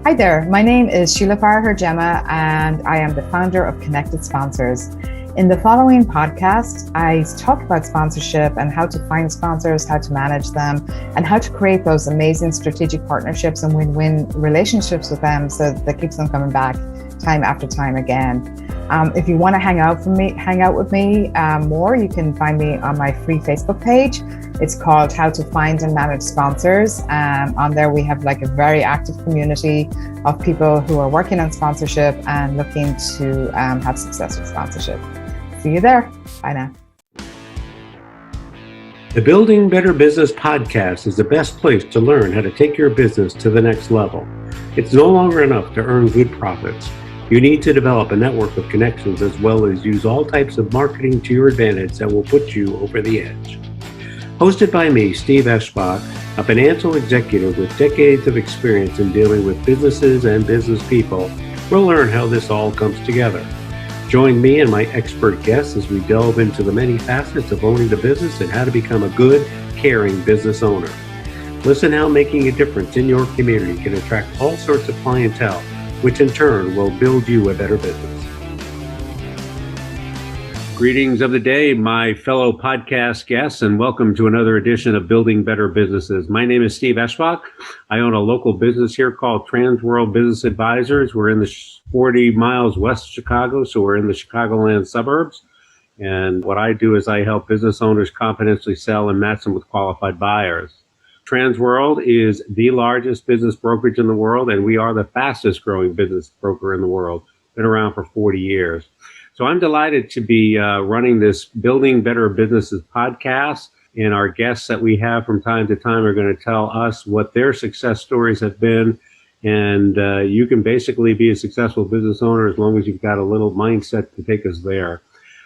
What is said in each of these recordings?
Hi there, my name is Sheila Farragher-Gemma and I am the founder of Connected Sponsors. In the following podcast, I talk about sponsorship and how to find sponsors, how to manage them, and how to create those amazing strategic partnerships and win-win relationships with them so that keeps them coming back time after time again. If you want to hang out with me more, you can find me on my free Facebook page. It's called How to Find and Manage Sponsors. On there, we have like a very active community of people who are working on sponsorship and looking to have success with sponsorship. See you there. Bye now. The Building Better Business podcast is the best place to learn how to take your business to the next level. It's no longer enough to earn good profits. You need to develop a network of connections as well as use all types of marketing to your advantage that will put you over the edge. Hosted by me, Steve Eschbach, a financial executive with decades of experience in dealing with businesses and business people, we'll learn how this all comes together. Join me and my expert guests as we delve into the many facets of owning the business and how to become a good, caring business owner. Listen how making a difference in your community can attract all sorts of clientele, which in turn will build you a better business. Greetings of the day, my fellow podcast guests, and welcome to another edition of Building Better Businesses. My name is Steve Eschbach. I own a local business here called Transworld Business Advisors. We're in the 40 miles west of Chicago, so we're in the Chicagoland suburbs. And what I do is I help business owners confidently sell and match them with qualified buyers. Transworld is the largest business brokerage in the world, and we are the fastest growing business broker in the world. Been around for 40 years. So I'm delighted to be running this Building Better Businesses podcast, and our guests that we have from time to time are going to tell us what their success stories have been. And you can basically be a successful business owner as long as you've got a little mindset to take us there.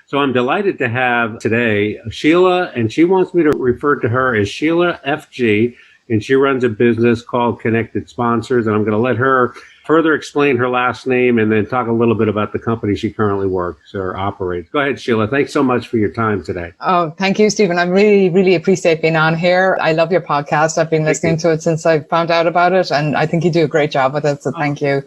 So I'm delighted to have today Sheila, and she wants me to refer to her as Sheila FG, and she runs a business called Connected Sponsors, and I'm going to let her further explain her last name and then talk a little bit about the company she currently works or operates. Go ahead, Sheila. Thanks so much for your time today. Oh, thank you, Stephen. I really appreciate being on here. I love your podcast. I've been listening to it since I found out about it, and I think you do a great job with it. So thank you.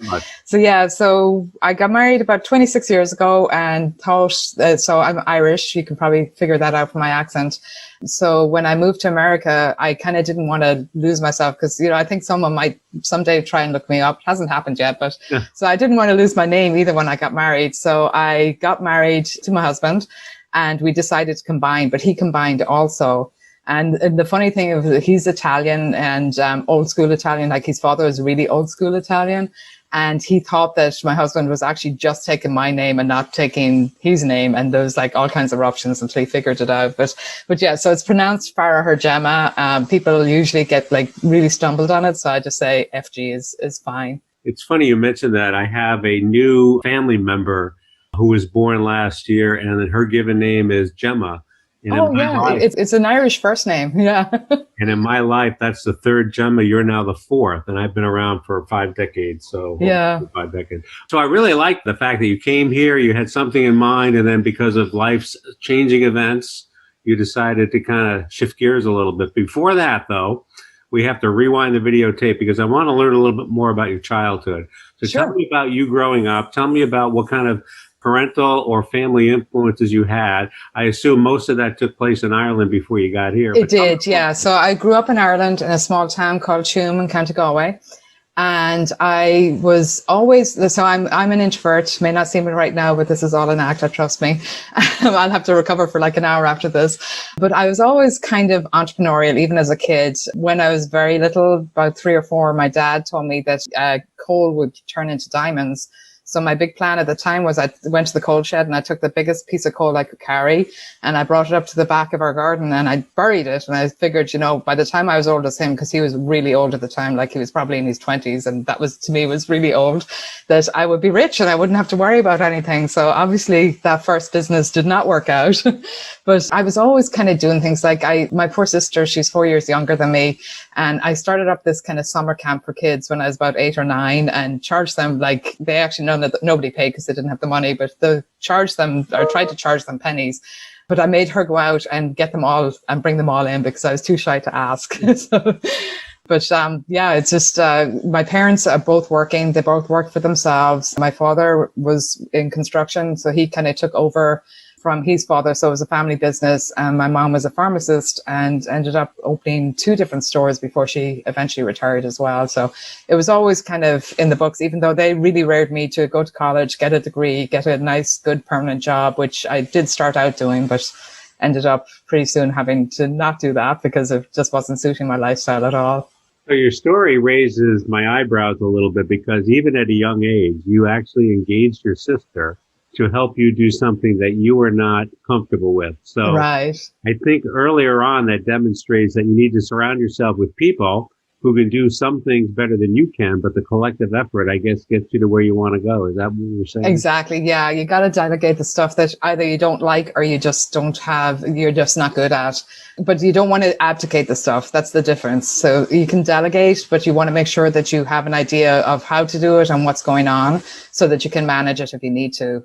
So I got married about 26 years ago and thought, so I'm Irish. You can probably figure that out from my accent. So when I moved to America, I kind of didn't want to lose myself because, I think someone might someday try and look me up. It hasn't happened yet, but so I didn't want to lose my name either when I got married. So I got married to my husband and we decided to combine, but he combined also. And the funny thing is he's Italian and old school Italian, like his father was really old school Italian. And he thought that my husband was actually just taking my name and not taking his name. And there was like all kinds of options until he figured it out. But yeah, so it's pronounced Farragher-Gemma. People usually get like really stumbled on it. So I just say FG is fine. It's funny you mentioned that. I have a new family member who was born last year, and then her given name is Gemma. And it's an Irish first name. Yeah. And in my life, that's the third Gemma. You're now the fourth, and I've been around for 5 decades. So yeah, 5 decades. So I really like the fact that you came here, you had something in mind, and then because of life's changing events, you decided to kind of shift gears a little bit. Before that, though, we have to rewind the videotape because I want to learn a little bit more about your childhood. So Sure. Tell me about you growing up. Tell me about what kind of parental or family influences you had. I assume most of that took place in Ireland before you got here. It did, yeah. So I grew up in Ireland in a small town called Tuam in County Galway. And I was always, so I'm an introvert, may not seem it right now, but this is all an act, trust me. I'll have to recover for like an hour after this. But I was always kind of entrepreneurial, even as a kid. When I was very little, about 3 or 4, my dad told me that coal would turn into diamonds. So my big plan at the time was I went to the coal shed and I took the biggest piece of coal I could carry and I brought it up to the back of our garden and I buried it. And I figured, by the time I was old as him, because he was really old at the time, like he was probably in his 20s, and that was, to me, was really old, that I would be rich and I wouldn't have to worry about anything. So obviously that first business did not work out, but I was always kind of doing things like my poor sister, she's 4 years younger than me. And I started up this kind of summer camp for kids when I was about 8 or 9 and charged them, like, they actually know that nobody paid because they didn't have the money, but they charged them, or tried to charge them pennies. But I made her go out and get them all and bring them all in because I was too shy to ask. But yeah, it's just my parents are both working. They both worked for themselves. My father was in construction, so he kind of took over from his father. So it was a family business. And my mom was a pharmacist and ended up opening 2 different stores before she eventually retired as well. So it was always kind of in the books, even though they really reared me to go to college, get a degree, get a nice, good permanent job, which I did start out doing, but ended up pretty soon having to not do that because it just wasn't suiting my lifestyle at all. So your story raises my eyebrows a little bit because even at a young age, you actually engaged your sister to help you do something that you were not comfortable with. So right. I think earlier on that demonstrates that you need to surround yourself with people who can do some things better than you can, but the collective effort, I guess, gets you to where you want to go. Is that what you're saying? Exactly. Yeah. You got to delegate the stuff that either you don't like or you just don't have, you're just not good at. But you don't want to abdicate the stuff. That's the difference. So you can delegate, but you want to make sure that you have an idea of how to do it and what's going on so that you can manage it if you need to.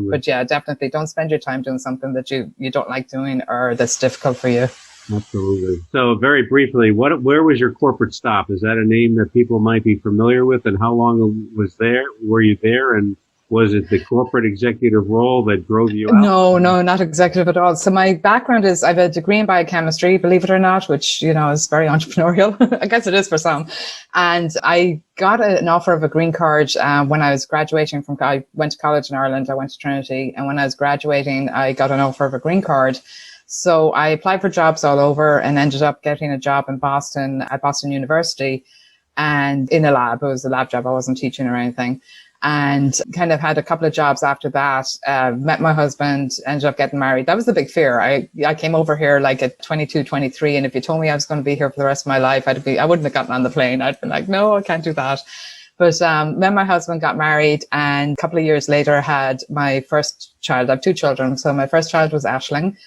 But yeah, definitely don't spend your time doing something that you don't like doing or that's difficult for you. Absolutely. So very briefly, where was your corporate stop? Is that a name that people might be familiar with? And how long were you there? And was it the corporate executive role that drove you out? No, not executive at all. So my background is I have a degree in biochemistry, believe it or not, which, is very entrepreneurial. I guess it is for some. And I got an offer of a green card when I was graduating I went to college in Ireland. I went to Trinity. And when I was graduating, I got an offer of a green card. So I applied for jobs all over and ended up getting a job in Boston at Boston University and in a lab. It was a lab job. I wasn't teaching or anything. And kind of had a couple of jobs after that, met my husband, ended up getting married. That was the big fear. I came over here like at 22, 23. And if you told me I was going to be here for the rest of my life, I wouldn't have gotten on the plane. I'd been like, no, I can't do that. But met my husband, got married, and a couple of years later had my first child. I have 2 children. So my first child was Aisling.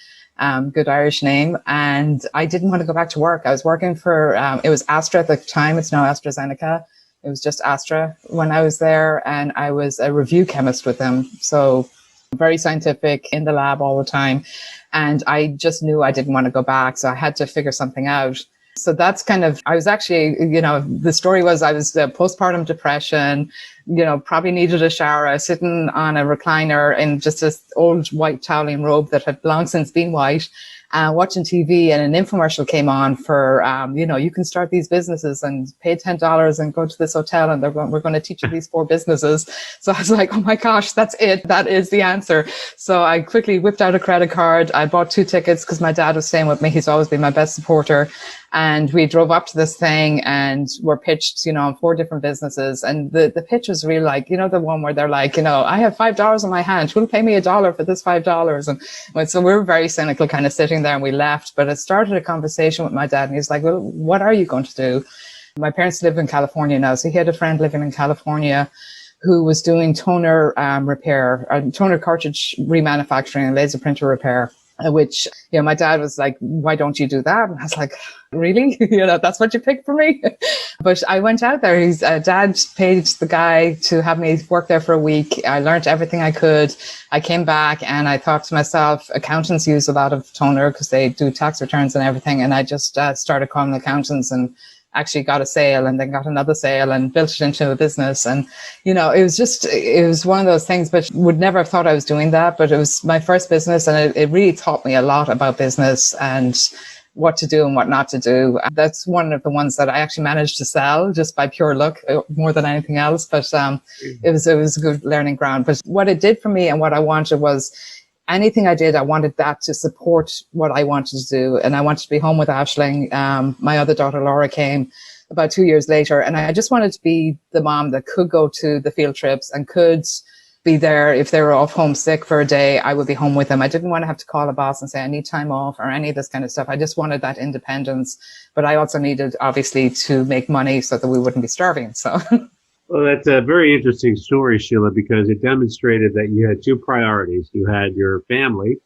Good Irish name. And I didn't want to go back to work. I was working for, it was Astra at the time. It's now AstraZeneca. It was just Astra when I was there. And I was a review chemist with them. So very scientific in the lab all the time. And I just knew I didn't want to go back. So I had to figure something out. So that's I was actually, the story was I was postpartum depression, probably needed a shower. I was sitting on a recliner in just this old white toweling robe that had long since been white, watching TV, and an infomercial came on for, you can start these businesses and pay $10 and go to this hotel and we're going to teach you these 4 businesses. So I was like, oh my gosh, that's it. That is the answer. So I quickly whipped out a credit card. I bought 2 tickets because my dad was staying with me. He's always been my best supporter. And we drove up to this thing and were pitched, on 4 different businesses. And the pitch was really like, the one where they're like, I have $5 in my hand. Who'll pay me $1 for this $5? And so we were very cynical kind of sitting there, and we left. But it started a conversation with my dad, and he's like, well, what are you going to do? My parents live in California now. So he had a friend living in California who was doing toner repair, toner cartridge remanufacturing and laser printer repair. Which, my dad was like, why don't you do that? And I was like, really? That's what you picked for me? But I went out there. His dad paid the guy to have me work there for a week. I learned everything I could. I came back and I thought to myself, accountants use a lot of toner because they do tax returns and everything. And I just started calling accountants and actually got a sale and then got another sale and built it into a business. And, it was one of those things, but would never have thought I was doing that. But it was my first business, and it really taught me a lot about business and what to do and what not to do. That's one of the ones that I actually managed to sell just by pure luck more than anything else. But it was a good learning ground. But what it did for me and what I wanted was, anything I did, I wanted that to support what I wanted to do. And I wanted to be home with Aisling. My other daughter, Laura, came about 2 years later. And I just wanted to be the mom that could go to the field trips and could be there. If they were off home sick for a day, I would be home with them. I didn't want to have to call a boss and say, I need time off or any of this kind of stuff. I just wanted that independence. But I also needed, obviously, to make money so that we wouldn't be starving. So... Well, that's a very interesting story, Sheila, because it demonstrated that you had 2 priorities. You had your family,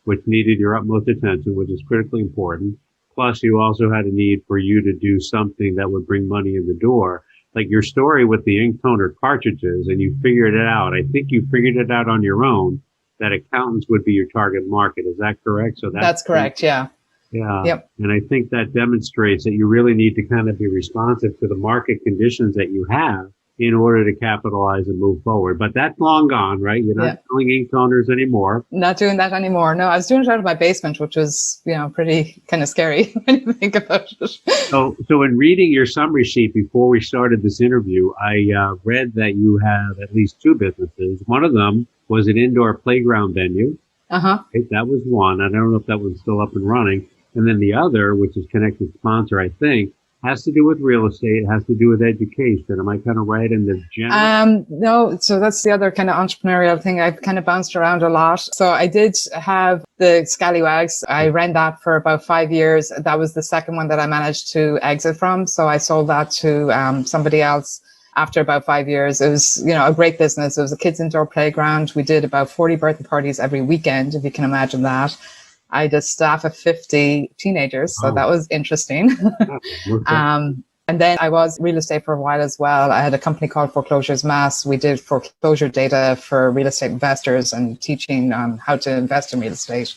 which needed your utmost attention, which is critically important. Plus, you also had a need for you to do something that would bring money in the door. Like your story with the ink toner cartridges, and you figured it out. I think you figured it out on your own, that accountants would be your target market. Is that correct? So that's correct, yeah. Yeah. Yep. And I think that demonstrates that you really need to kind of be responsive to the market conditions that you have in order to capitalize and move forward. But that's long gone, right? You're not selling ink toners anymore. Not doing that anymore. No, I was doing it out of my basement, which was, pretty kind of scary when you think about it. So in reading your summary sheet before we started this interview, I read that you have at least two businesses. One of them was an indoor playground venue. Uh-huh. Right? That was one. I don't know if that one's still up and running. And then the other, which is Connected Sponsor, I think, has to do with real estate, has to do with education. Am I kind of right in the general? No, so that's the other kind of entrepreneurial thing. I've kind of bounced around a lot. So I did have the Scallywags. I ran that for about 5 years. That was the second one that I managed to exit from. So I sold that to somebody else after about 5 years. It was, a great business. It was a kids' indoor playground. We did about 40 birthday parties every weekend, if you can imagine that. I had a staff of 50 teenagers, so that was interesting. And then I was real estate for a while as well. I had a company called Foreclosures Mass. We did foreclosure data for real estate investors and teaching how to invest in real estate,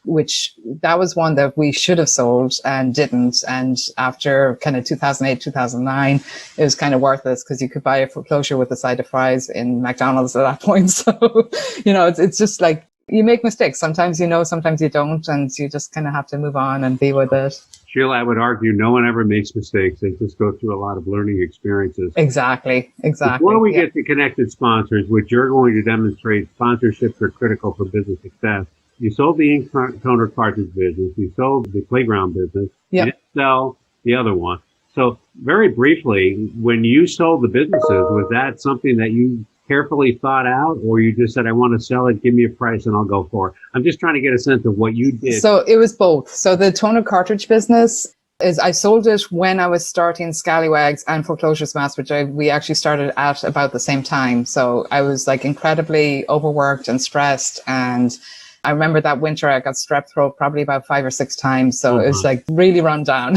which that was one that we should have sold and didn't. And after kind of 2008, 2009, it was kind of worthless because you could buy a foreclosure with a side of fries in McDonald's at that point. So, it's just like, you make mistakes. Sometimes sometimes you don't, and you just kind of have to move on and be with it. Sheila, I would argue no one ever makes mistakes. They just go through a lot of learning experiences. Exactly. Before we get to Connected Sponsors, which you're going to demonstrate sponsorships are critical for business success, you sold the ink toner cartridge business. You sold the playground business. You didn't sell the other one. So very briefly, when you sold the businesses, was that something that you carefully thought out, or you just said, I want to sell it, give me a price and I'll go for it? I'm just trying to get a sense of what you did. So it was both. So the toner cartridge business is, I sold it when I was starting Scallywags and Foreclosures Mass, which we actually started at about the same time. So I was like incredibly overworked and stressed, and I remember that winter I got strep throat probably about 5 or 6 times. So it was like really run down.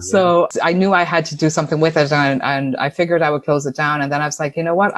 So I knew I had to do something with it, and I figured I would close it down. And then I was like, you know what?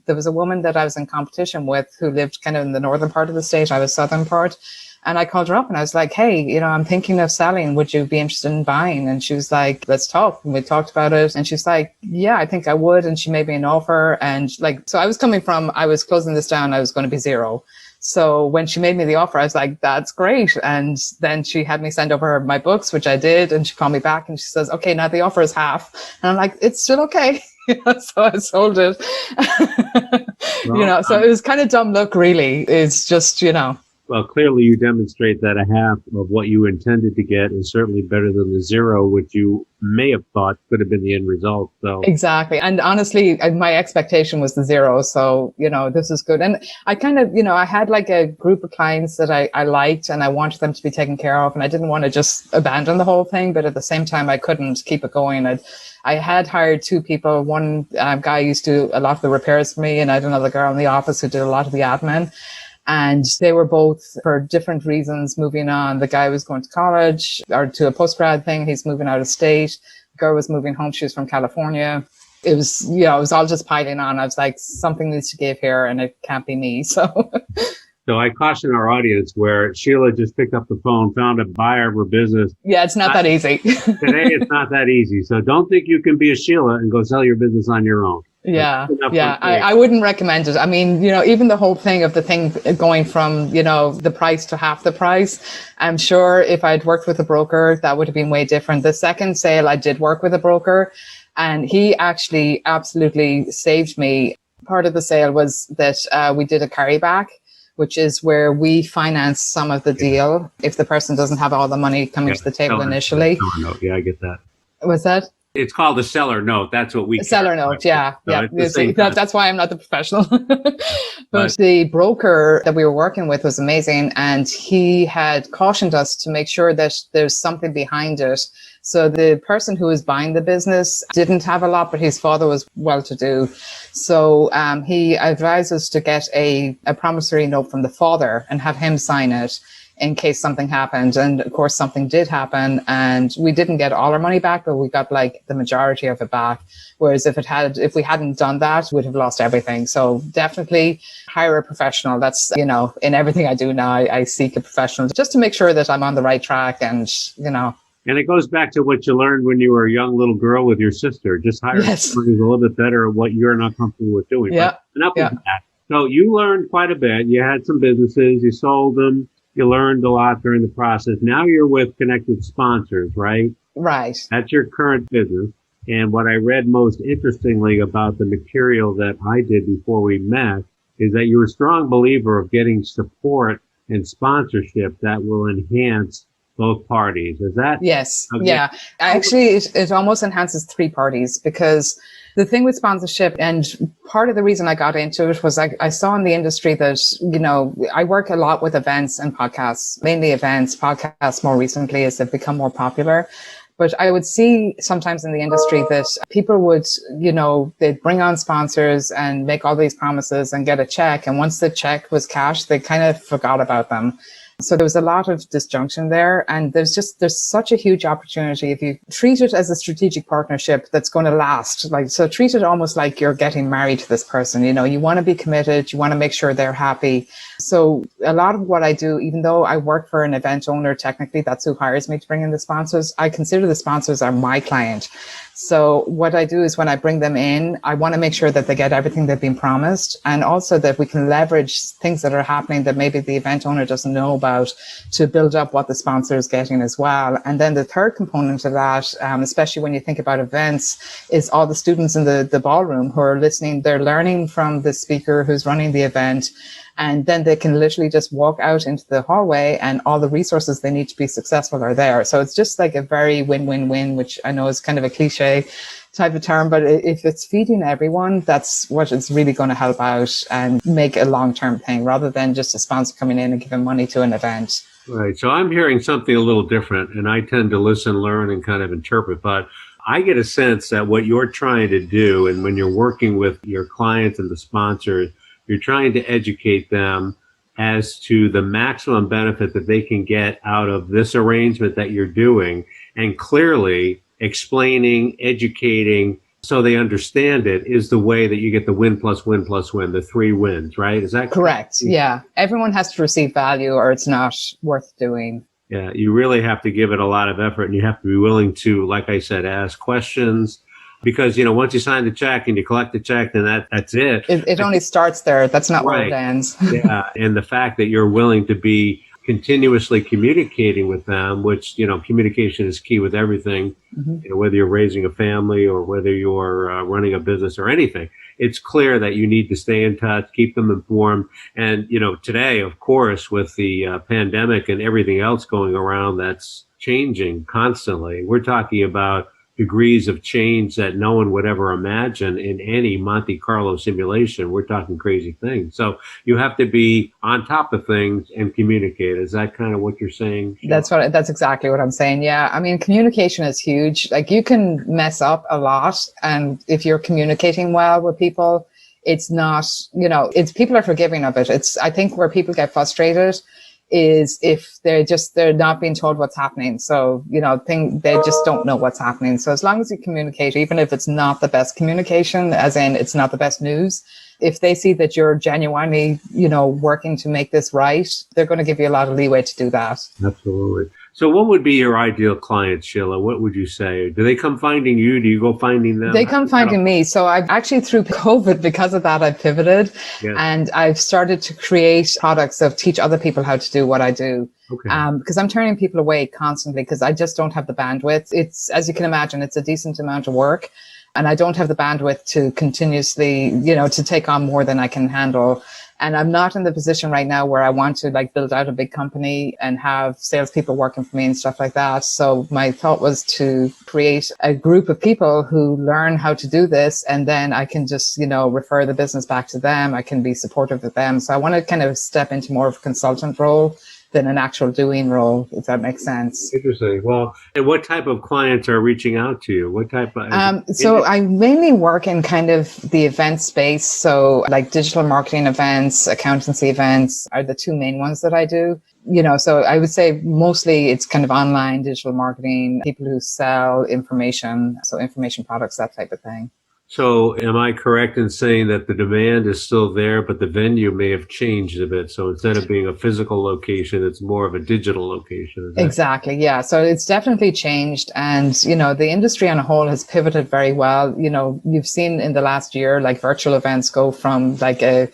There was a woman that I was in competition with who lived kind of in the northern part of the state. I was southern part. And I called her up and I was like, hey, I'm thinking of selling. Would you be interested in buying? And she was like, let's talk. And we talked about it. And she's like, yeah, I think I would. And she made me an offer. And so I was coming from, I was closing this down. I was going to be zero. So when she made me the offer, I was like, that's great. And then she had me send over my books, which I did. And she called me back and she says, okay, now the offer is half. And I'm like, it's still okay. So I sold it. So it was kind of dumb luck, really. It's just, Well, clearly you demonstrate that a half of what you intended to get is certainly better than the zero, which you may have thought could have been the end result. So exactly. And honestly, my expectation was the zero. So, this is good. And I kind of, I had like a group of clients that I liked and I wanted them to be taken care of. And I didn't want to just abandon the whole thing. But at the same time, I couldn't keep it going. I had hired 2 people. One guy used to do a lot of the repairs for me, and I had another girl in the office who did a lot of the admin. And they were both, for different reasons, moving on. The guy was going to college or to a postgrad thing. He's moving out of state. The girl was moving home. She was from California. It was, it was all just piling on. I was like, something needs to give here and it can't be me. So I caution our audience where Sheila just picked up the phone, found a buyer of her business. Yeah, it's not that easy. Today, it's not that easy. So don't think you can be a Sheila and go sell your business on your own. Yeah. I wouldn't recommend it. I mean, even the whole thing of the thing going from, the price to half the price, I'm sure if I'd worked with a broker, that would have been way different. The second sale, I did work with a broker, and he actually absolutely saved me. Part of the sale was that we did a carryback, which is where we finance some of the deal if the person doesn't have all the money coming to the table initially. Yeah, I get that. Was that? It's called a seller note. That's what we seller note. Yeah. So yeah. That's why I'm not the professional. But the broker that we were working with was amazing. And he had cautioned us to make sure that there's something behind it. So the person who was buying the business didn't have a lot, but his father was well-to-do. So he advised us to get a promissory note from the father and have him sign it. in case something happened. And of course, something did happen, and we didn't get all our money back, but we got like the majority of it back. Whereas if we hadn't done that, we'd have lost everything. So definitely hire a professional. That's, in everything I do now, I seek a professional just to make sure that I'm on the right track and. And it goes back to what you learned when you were a young little girl with your sister. Just hire someone who's a little bit better at what you're not comfortable with doing. Yeah. But enough of that. So you learned quite a bit. You had some businesses, you sold them, you learned a lot during the process. Now you're with Connected Sponsors, right? Right. That's your current business. And what I read most interestingly about the material that I did before we met is that you're a strong believer of getting support and sponsorship that will enhance both parties. Is that? Yes. Okay. Yeah. Actually, it almost enhances three parties, because the thing with sponsorship, and part of the reason I got into it was I saw in the industry that, I work a lot with events and podcasts, mainly events, podcasts more recently as they've become more popular. But I would see sometimes in the industry that people would, they'd bring on sponsors and make all these promises and get a check. And once the check was cashed, they kind of forgot about them. So there was a lot of disjunction there, and there's such a huge opportunity if you treat it as a strategic partnership that's going to last. So treat it almost like you're getting married to this person. You want to be committed, you want to make sure they're happy. So a lot of what I do, even though I work for an event owner, technically that's who hires me to bring in the sponsors, I consider the sponsors are my client. So what I do is when I bring them in, I want to make sure that they get everything they've been promised, and also that we can leverage things that are happening that maybe the event owner doesn't know about to build up what the sponsor is getting as well. And then the third component of that, especially when you think about events, is all the students in the ballroom who are listening. They're learning from the speaker who's running the event. And then they can literally just walk out into the hallway and all the resources they need to be successful are there. So it's just like a very win-win-win, which I know is kind of a cliche type of term, but if it's feeding everyone, that's what it's really going to help out and make a long-term thing rather than just a sponsor coming in and giving money to an event. Right. So I'm hearing something a little different, and I tend to listen, learn, and kind of interpret, but I get a sense that what you're trying to do, and when you're working with your clients and the sponsors, you're trying to educate them as to the maximum benefit that they can get out of this arrangement that you're doing, and clearly explaining, educating, so they understand it is the way that you get the win+win+win, the 3 wins, right? Is that correct? Yeah. Everyone has to receive value or it's not worth doing. Yeah, you really have to give it a lot of effort, and you have to be willing to, like I said, ask questions. Because, once you sign the check and you collect the check, then that's it. It only starts there. That's not right. where it ends. Yeah. And the fact that you're willing to be continuously communicating with them, which, communication is key with everything, whether you're raising a family or whether you're running a business or anything. It's clear that you need to stay in touch, keep them informed. And, today, of course, with the pandemic and everything else going around that's changing constantly, we're talking about degrees of change that no one would ever imagine in any Monte Carlo simulation. We're talking crazy things. So you have to be on top of things and communicate. Is that kind of what you're saying? That's exactly what I'm saying. Yeah. I mean, communication is huge. Like, you can mess up a lot. And if you're communicating well with people, it's not, people are forgiving of it. I think where people get frustrated is if they're not being told what's happening. So, they just don't know what's happening. So as long as you communicate, even if it's not the best communication, as in it's not the best news, if they see that you're genuinely, working to make this right, they're going to give you a lot of leeway to do that. Absolutely. So what would be your ideal client, Sheila? What would you say? Do they come finding you? Do you go finding them? They come finding me. So I've actually, through COVID, because of that, I've pivoted and I've started to create products that teach other people how to do what I do. Okay. Because I'm turning people away constantly because I just don't have the bandwidth. It's, as you can imagine, it's a decent amount of work. And I don't have the bandwidth to continuously, to take on more than I can handle. And I'm not in the position right now where I want to build out a big company and have salespeople working for me and stuff like that. So my thought was to create a group of people who learn how to do this. And then I can just, refer the business back to them. I can be supportive of them. So I want to kind of step into more of a consultant role than an actual doing role, if that makes sense. Interesting. Well, and what type of clients are reaching out to you? What type of? So I mainly work in kind of the event space. So like digital marketing events, accountancy events are the two main ones that I do. So I would say mostly it's kind of online digital marketing, people who sell information, so information products, that type of thing. So am I correct in saying that the demand is still there, but the venue may have changed a bit? So instead of being a physical location, it's more of a digital location. Exactly. Yeah. So it's definitely changed. And, the industry on a whole has pivoted very well. You've seen in the last year, like virtual events go from like a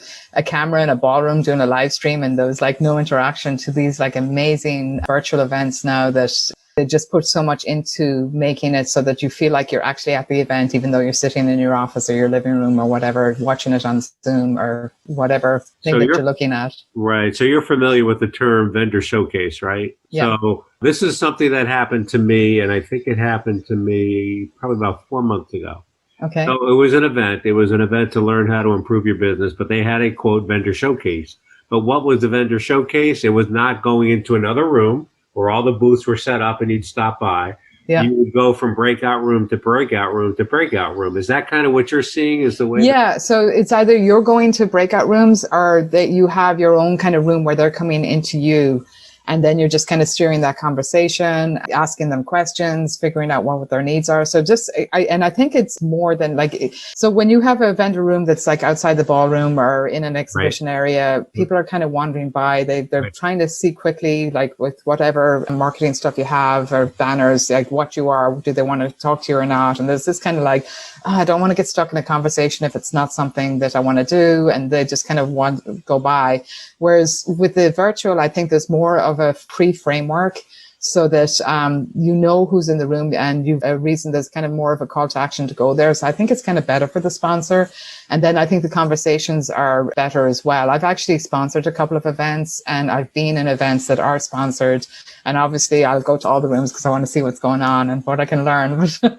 camera in a ballroom doing a live stream and there was like no interaction to these like amazing virtual events now that they just put so much into making it so that you feel like you're actually at the event, even though you're sitting in your office or your living room or whatever, watching it on Zoom or whatever thing that you're looking at. Right. So you're familiar with the term vendor showcase, right? Yeah. So this is something that happened to me, and I think it happened to me probably about 4 months ago. Okay. So it was an event. It was an event to learn how to improve your business, but they had a quote vendor showcase. But what was the vendor showcase? It was not going into another room where all the booths were set up and you'd stop by. Yeah. You would go from breakout room to breakout room to breakout room. Is that kind of what you're seeing is the way? Yeah. So it's either you're going to breakout rooms or that you have your own kind of room where they're coming into you. And then you're just kind of steering that conversation, asking them questions, figuring out what their needs are. So I think it's more than like, so when you have a vendor room that's like outside the ballroom or in an exhibition area, people are kind of wandering by. They're trying to see quickly, like with whatever marketing stuff you have or banners, like what you are, do they want to talk to you or not? And there's this kind of like, I don't want to get stuck in a conversation if it's not something that I want to do. And they just kind of want to go by. Whereas with the virtual, I think there's more of a pre-framework so that who's in the room and you've a reason, there's kind of more of a call to action to go there. So I think it's kind of better for the sponsor. And then I think the conversations are better as well. I've actually sponsored a couple of events and I've been in events that are sponsored. And obviously I'll go to all the rooms because I want to see what's going on and what I can learn. Yeah,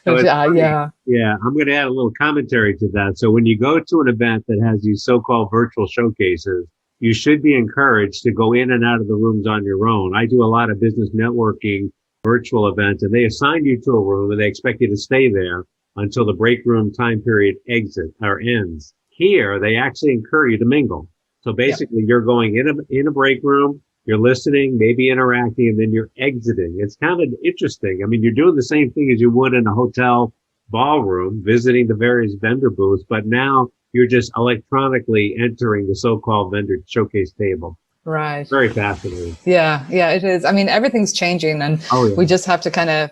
I'm going to add a little commentary to that. So when you go to an event that has these so-called virtual showcases, you should be encouraged to go in and out of the rooms on your own. I do a lot of business networking virtual events, and they assign you to a room and they expect you to stay there until the break room time period ends. Here, they actually encourage you to mingle. So basically, you're going in a break room, you're listening, maybe interacting, and then you're exiting. It's kind of interesting. I mean, you're doing the same thing as you would in a hotel ballroom, visiting the various vendor booths, but now you're just electronically entering the so-called vendor showcase table. Right. Very fascinating. Yeah, it is. I mean, everything's changing and we just have to kind of,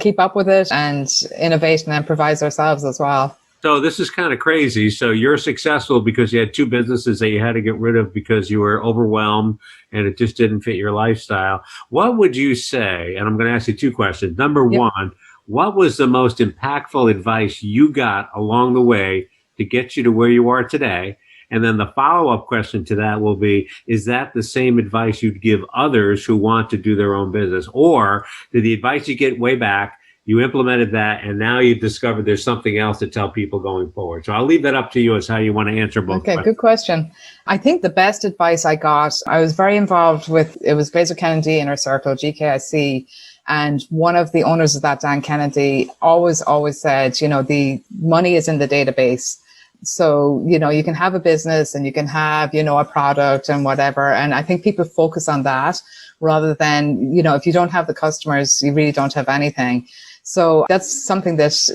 keep up with it and innovate and improvise ourselves as well. So this is kind of crazy. So you're successful because you had two businesses that you had to get rid of because you were overwhelmed and it just didn't fit your lifestyle. What would you say? And I'm going to ask you two questions. Number one, what was the most impactful advice you got along the way to get you to where you are today? And then the follow-up question to that will be, is that the same advice you'd give others who want to do their own business? Or did the advice you get way back, you implemented that, and now you've discovered there's something else to tell people going forward? So I'll leave that up to you as how you want to answer both questions. Good question. I think the best advice I got, I was very involved with, it was Glazer Kennedy Inner Circle, GKIC. And one of the owners of that, Dan Kennedy, always said, the money is in the database. So, you can have a business and you can have, a product and whatever. And I think people focus on that rather than, if you don't have the customers, you really don't have anything. So that's something that,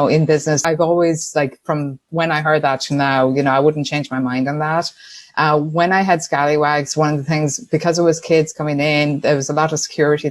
in business, I've always, like, from when I heard that to now, I wouldn't change my mind on that. When I had Scallywags, one of the things, because it was kids coming in, there was a lot of security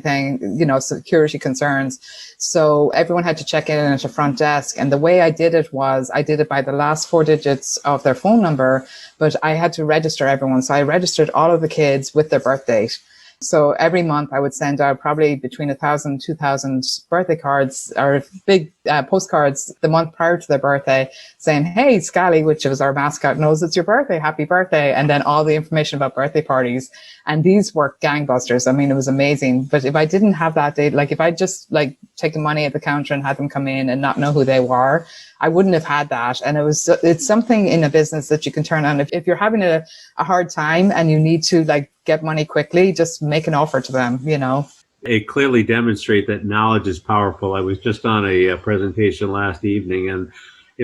concerns. So everyone had to check in at the front desk. And the way I did it was I did it by the last 4 digits of their phone number, but I had to register everyone. So I registered all of the kids with their birth date. So every month I would send out probably between 1,000, 2,000 birthday cards or big postcards the month prior to their birthday saying, hey, Scally, which was our mascot, knows it's your birthday. Happy birthday. And then all the information about birthday parties. And these were gangbusters. I mean, it was amazing. But if I didn't have that date, like if I just like taken money at the counter and had them come in and not know who they were, I wouldn't have had that. And it's something in a business that you can turn on. If you're having a hard time and you need to like get money quickly, just make an offer to them, It clearly demonstrates that knowledge is powerful. I was just on a presentation last evening, and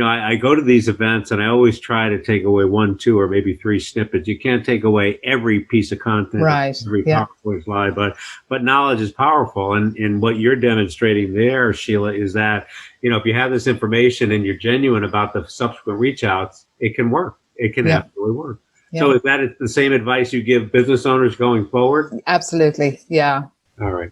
I go to these events and I always try to take away 1, 2, or maybe 3 snippets. You can't take away every piece of content, Right. every Yeah. PowerPoint slide, but knowledge is powerful. And what you're demonstrating there, Sheila, is that, if you have this information and you're genuine about the subsequent reach outs, it can work. It can absolutely work. Yeah. So is that the same advice you give business owners going forward? Absolutely. Yeah. All right.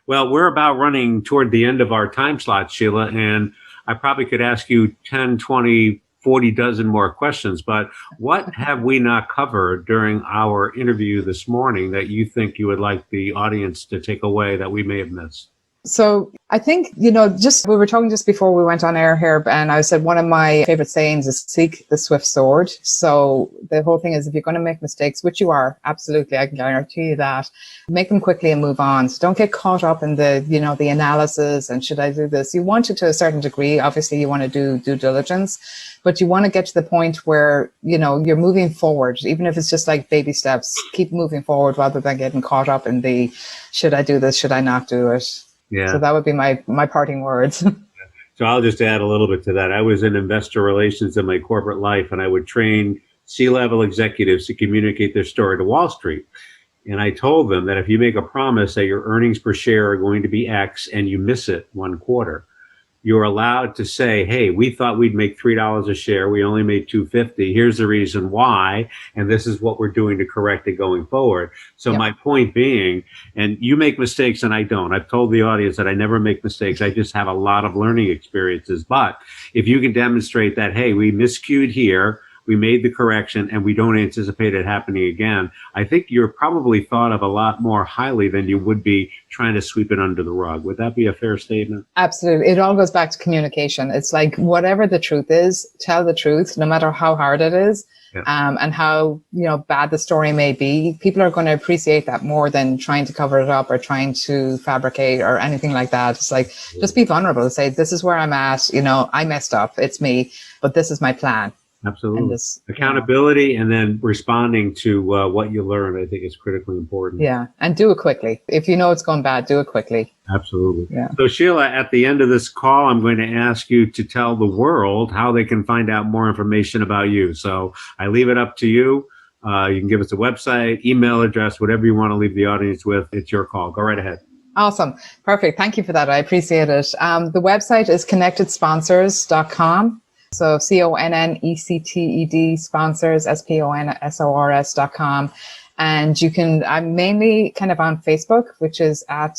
Well, we're about running toward the end of our time slot, Sheila, and I probably could ask you 10, 20, 40 dozen more questions, but what have we not covered during our interview this morning that you think you would like the audience to take away that we may have missed? So I think, just we were talking just before we went on air here, and I said one of my favorite sayings is seek the swift sword. So the whole thing is, if you're going to make mistakes, which you are, absolutely, I can guarantee you that, make them quickly and move on. So don't get caught up in the, the analysis and should I do this? You want it to a certain degree. Obviously, you want to do due diligence, but you want to get to the point where, you're moving forward, even if it's just like baby steps. Keep moving forward rather than getting caught up in the, should I do this? Should I not do it? Yeah. So that would be my parting words. So I'll just add a little bit to that. I was in investor relations in my corporate life, and I would train C-level executives to communicate their story to Wall Street. And I told them that if you make a promise that your earnings per share are going to be X and you miss it 1 quarter, you're allowed to say, hey, we thought we'd make $3 a share. We only made $2.50. Here's the reason why. And this is what we're doing to correct it going forward. So my point being, and you make mistakes and I don't. I've told the audience that I never make mistakes. I just have a lot of learning experiences. But if you can demonstrate that, hey, we miscued here, we made the correction, and we don't anticipate it happening again, I think you're probably thought of a lot more highly than you would be trying to sweep it under the rug. Would that be a fair statement? Absolutely. It all goes back to communication. It's like, whatever the truth is, tell the truth, no matter how hard it is. Yeah. And how, bad the story may be. People are going to appreciate that more than trying to cover it up or trying to fabricate or anything like that. It's like, just be vulnerable. Say, this is where I'm at. I messed up. It's me, but this is my plan. Absolutely. Accountability and then responding to what you learn, I think is critically important. Yeah. And do it quickly. If you know it's going bad, do it quickly. Absolutely. Yeah. So Sheila, at the end of this call, I'm going to ask you to tell the world how they can find out more information about you. So I leave it up to you. You can give us a website, email address, whatever you want to leave the audience with. It's your call. Go right ahead. Awesome. Perfect. Thank you for that. I appreciate it. The website is connectedsponsors.com. So CONNECTED sponsors, SPONSORS.com. And I'm mainly kind of on Facebook, which is at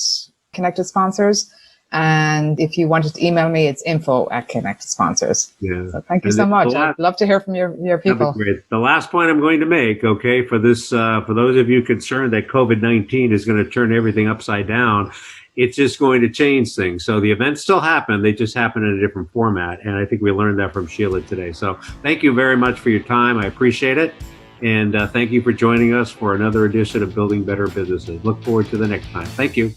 Connected Sponsors. And if you wanted to email me, it's info@connectedsponsors. Yeah. So thank you so much. I'd love to hear from your people. Great. The last point I'm going to make, okay, for this, for those of you concerned that COVID-19 is going to turn everything upside down, it's just going to change things. So the events still happen. They just happen in a different format. And I think we learned that from Sheila today. So thank you very much for your time. I appreciate it. And thank you for joining us for another edition of Building Better Businesses. Look forward to the next time. Thank you.